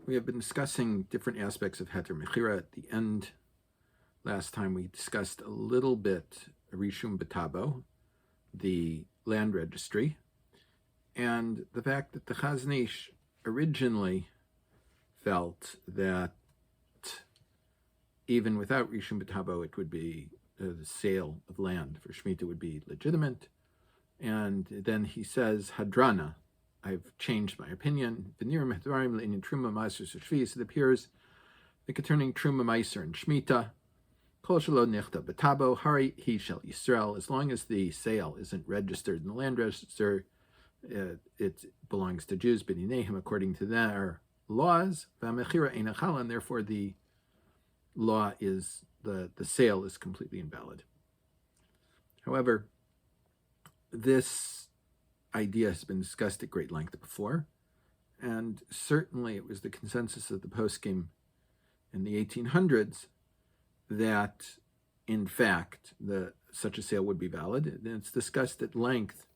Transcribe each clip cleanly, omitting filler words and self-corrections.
We have been discussing different aspects of heter מכירה. At the end, last time we discussed a little bit רישום בטבו, the land registry, and the fact that the Chaznish originally felt that even without רישום בטבו, it would be the sale of land for Shmita would be legitimate. And then he says, Hadrana, I've changed my opinion. It appears like a turning truma meiser and Shmita. Kol shelo nichta b'tabo hari he shel Yisrael. As long as the sale isn't registered in the land register, it belongs to Jews, b'dineihim, according to their laws. V'amechira ein achala, and therefore the law is the sale is completely invalid. However, this idea has been discussed at great length before, and certainly it was the consensus of the poskim in the 1800s that, in fact, such a sale would be valid. And it's discussed at length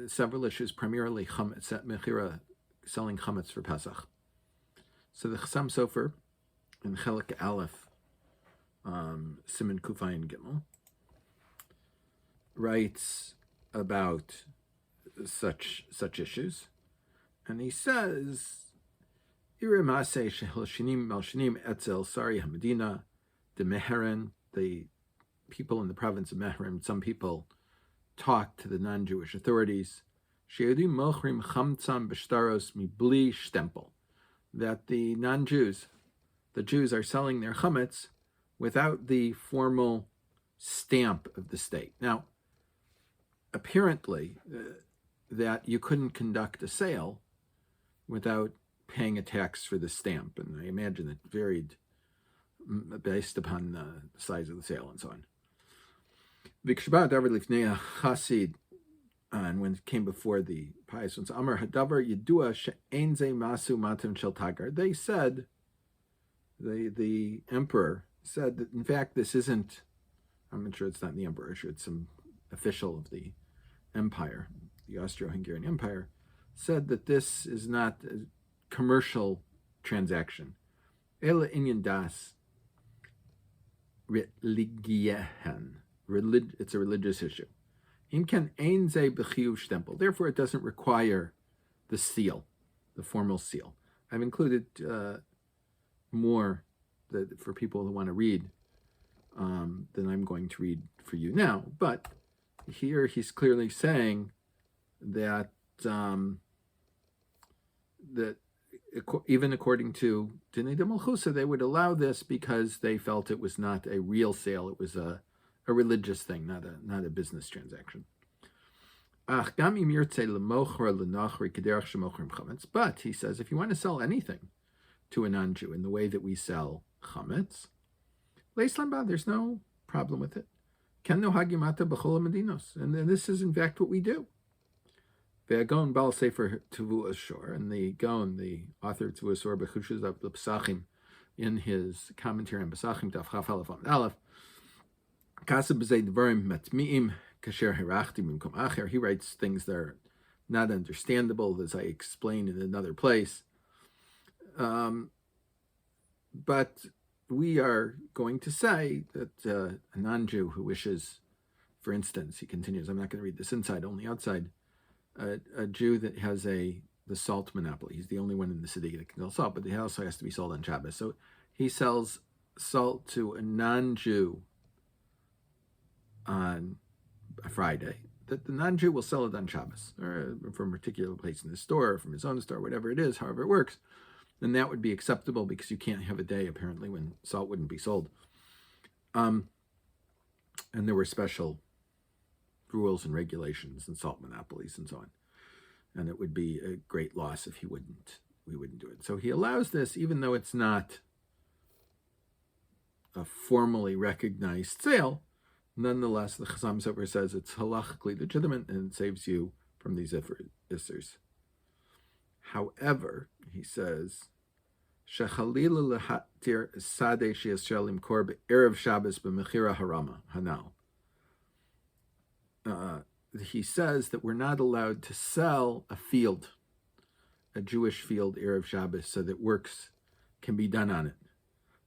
several issues, primarily מכירה, selling chametz for Pesach. So the Chassam Sopher in Chelik Aleph, Siman Kufayin Gimel, writes about such issues, and he says, "Eirah Maase Shahalshinim Melshinim Etzel Sari Hamedina Dma'hirin." The people in the province of Mehrim, some people talked to the non-Jewish authorities. Shiudim Mokrim Xamtzam Beshtaros Mibli Shtempel, that the non-Jews, the Jews, are selling their chametz without the formal stamp of the state. Now, apparently, that you couldn't conduct a sale without paying a tax for the stamp, and I imagine it varied based upon the size of the sale and so on. וכשבא הדבר לפני החסיד, and when it came before the pious ones, אמר הדבר ידוע שאין זה מעשה ומתם של תגר. They said, the emperor said that in fact this isn't, I'm sure it's not the emperor, I'm sure it's some official of the empire, the Austro-Hungarian Empire, said that this is not a commercial transaction. Ela inyan das religiehen. It's a religious issue. Imken ein ze b'chiyuv shtempel. Therefore, it doesn't require the seal, the formal seal. I've included more for people who want to read than I'm going to read for you now. But here he's clearly saying that that even according to Dinei de Malchusa, they would allow this because they felt it was not a real sale; it was a religious thing, not a business transaction. But he says, if you want to sell anything to a non-Jew in the way that we sell chametz, there's no problem with it. And this is in fact what we do. The Gaon Baal Sefer Tevuah Shor, and the Gaon, the author of Tevuah Shor, Bechushes of the Pesachim, in his commentary on Pesachim, Taf Chaf Aleph Amud Aleph, Kasab B'zei Dvarim Matmi'im Kasher Hirachti Mimkom Acher. He writes things that are not understandable, as I explained in another place. But we are going to say that a non-Jew who wishes, for instance, he continues, I'm not going to read this inside, only outside, a Jew that has the salt monopoly. He's the only one in the city that can sell salt, but it also has to be sold on Shabbos. So he sells salt to a non-Jew on a Friday, that the non-Jew will sell it on Shabbos, or from a particular place in the store, or from his own store, whatever it is, however it works. Then that would be acceptable because you can't have a day, apparently, when salt wouldn't be sold. And there were special rules and regulations and salt monopolies and so on. And it would be a great loss if we wouldn't do it. So he allows this, even though it's not a formally recognized sale. Nonetheless, the Chassam Sofer says it's halachically legitimate and it saves you from these issues. However, he says, Shechalila lehatir sadeh she'yisrael imkor be'erev Shabbos b'mechira harama hanal. He says that we're not allowed to sell a field, a Jewish field Erev Shabbos so that works can be done on it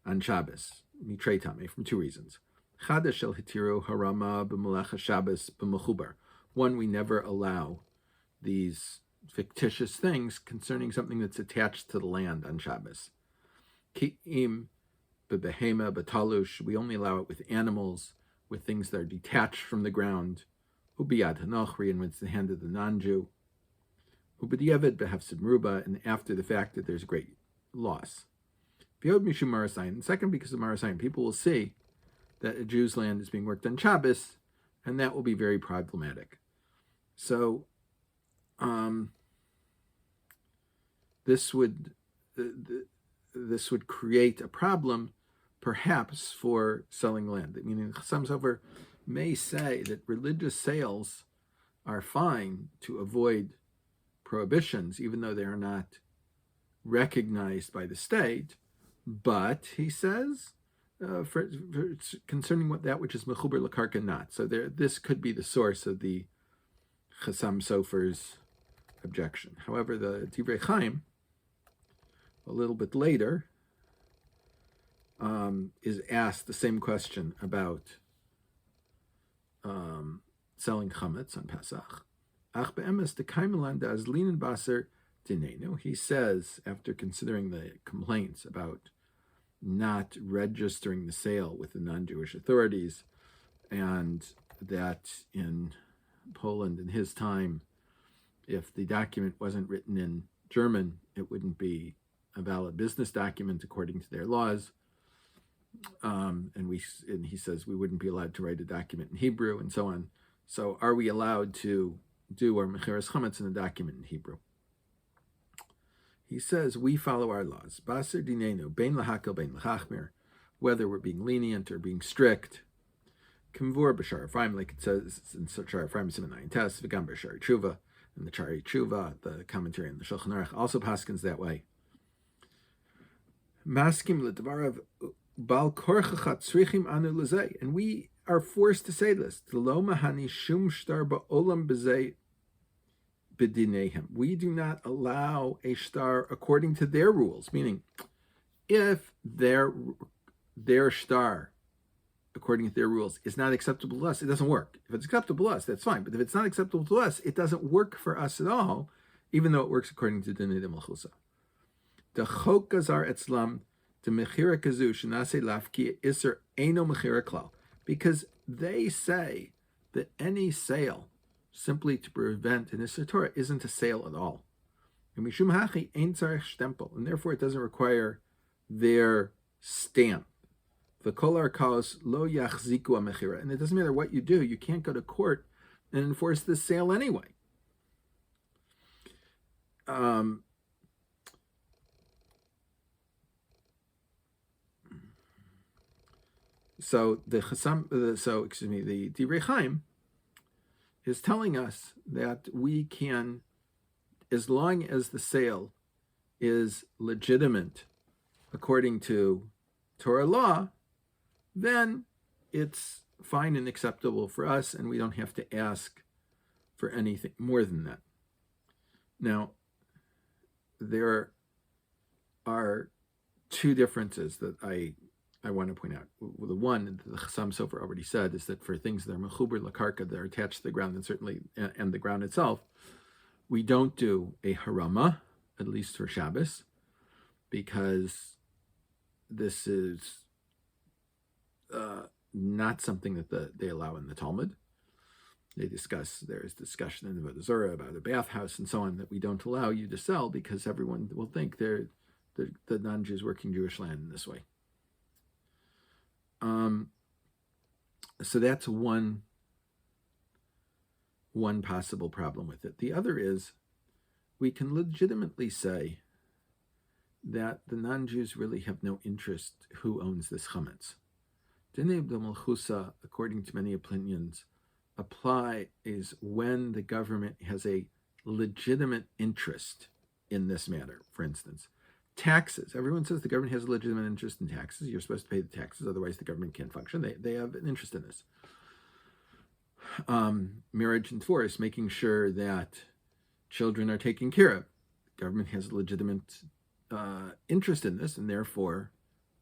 on Shabbos, mitrei tamei, from two reasons. Chada shel hitiru harama b'melacha Shabbos b'mechubar. One, we never allow these fictitious things concerning something that's attached to the land on Shabbos. Ki'im b'behema b'talush, we only allow it with animals, with things that are detached from the ground. Ubiyad hanochri, and when it's the hand of the non-Jew. Ubidiyavad behafsid meruba, and after the fact that there's great loss. V'yod mishum marasayin, and second, because of marasayin, people will see that a Jew's land is being worked on Shabbos, and that will be very problematic. So, this would create a problem, perhaps, for selling land. Meaning, some Sofer may say that religious sales are fine to avoid prohibitions, even though they are not recognized by the state. But he says, for concerning that which is mechuber l'karka, not. So this could be the source of the Chassam Sofer's objection. However, the Divrei Chaim, a little bit later, is asked the same question about selling chametz on Pesach. Ach be'emes dekaimelan da'azlinen baser dinenu. He says, after considering the complaints about not registering the sale with the non-Jewish authorities, and that in Poland in his time, if the document wasn't written in German, it wouldn't be a valid business document according to their laws. And he says we wouldn't be allowed to write a document in Hebrew and so on. So are we allowed to do our mechiras chametz in a document in Hebrew? He says we follow our laws. Baser dinenu bein lahakel bein lachachmir, whether we're being lenient or being strict. Kimvur b'shar Ephraim, like it says in Shar Ephraim Siman Tes, v'gam b'shar Tshuva, and the Chari Tshuva, the commentary on the Shulchan Aruch, also paskins that way. Maskim l'davarav bal korchacha tzrichim anu l'zeh, and we are forced to say this. Lo mahani shum shtar ba'olam b'zeh b'dinehem. We do not allow a shtar according to their rules, meaning if their shtar according to their rules is not acceptable to us, it doesn't work. If it's acceptable to us, that's fine. But if it's not acceptable to us, it doesn't work for us at all, even though it works according to Dinei de Malchusa. The chok gazar etzlam the מכירה כזו שנעשה להפקיע איסר אינו מכירה כלל, because they say that any sale simply to prevent an Isser Torah isn't a sale at all. And mishum hachi ein tzarich shtempel, and therefore it doesn't require their stamp. V'kol arkos lo yachziku ha-mechira, and it doesn't matter what you do, you can't go to court and enforce the sale anyway. So the Divrei Chaim is telling us that we can, as long as the sale is legitimate according to Torah law, then it's fine and acceptable for us, and we don't have to ask for anything more than that. Now, there are two differences that I want to point out. The one, the Chassam Sofer already said, is that for things that are mechuber lakarka, that are attached to the ground, and certainly and the ground itself, we don't do a harama, at least for Shabbos, because this is not something that they allow in the Talmud. There's discussion in the Torah about a bathhouse and so on that we don't allow you to sell because everyone will think they're the non-Jews working Jewish land in this way. So that's one possible problem with it. The other is we can legitimately say that the non-Jews really have no interest who owns this chametz. Dinei b'malchusa, according to many opinions, is when the government has a legitimate interest in this matter. For instance, taxes. Everyone says the government has a legitimate interest in taxes. You're supposed to pay the taxes, otherwise the government can't function. They have an interest in this. Marriage and divorce, making sure that children are taken care of. government has a legitimate interest in this, and therefore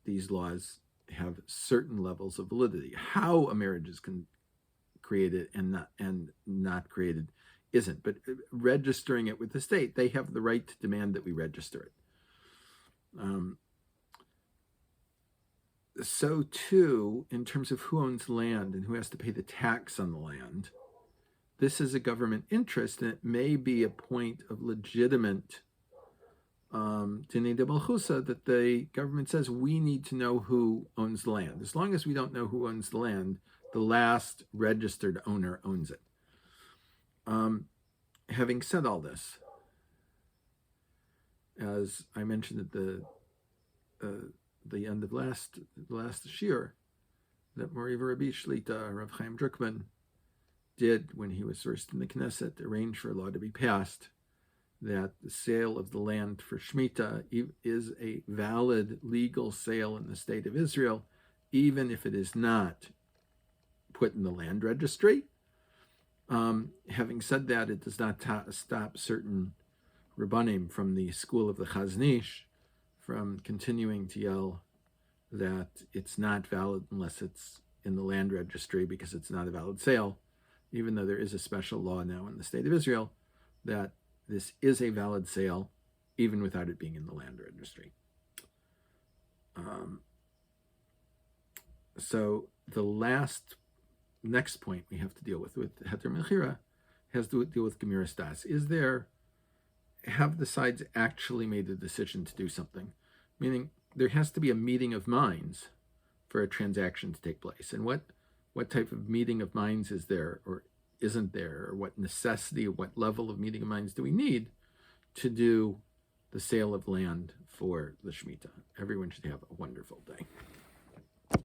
these laws have certain levels of validity. How a marriage is created and not created isn't, but registering it with the state, they have the right to demand that we register it. So too, in terms of who owns land and who has to pay the tax on the land, this is a government interest, and it may be a point of legitimate dinei de malchusa that the government says we need to know who owns the land. As long as we don't know who owns the land, the last registered owner owns it. Having said all this, as I mentioned at the end of last Shiur, that Moriv Rabbi Shlita, Rav Chaim Drukman, did when he was first in the Knesset, arrange for a law to be passed that the sale of the land for Shmita is a valid legal sale in the state of Israel, even if it is not put in the land registry. Having said that, it does not stop certain Rabbanim from the school of the Chaznish from continuing to yell that it's not valid unless it's in the land registry because it's not a valid sale, even though there is a special law now in the state of Israel that this is a valid sale even without it being in the land registry. So the next point we have to deal with Heter Mechira has to deal with Gemiras Das. Have the sides actually made the decision to do something? Meaning there has to be a meeting of minds for a transaction to take place. And what type of meeting of minds is there or isn't there? Or what necessity, what level of meeting of minds do we need to do the sale of land for the Shmita? Everyone should have a wonderful day.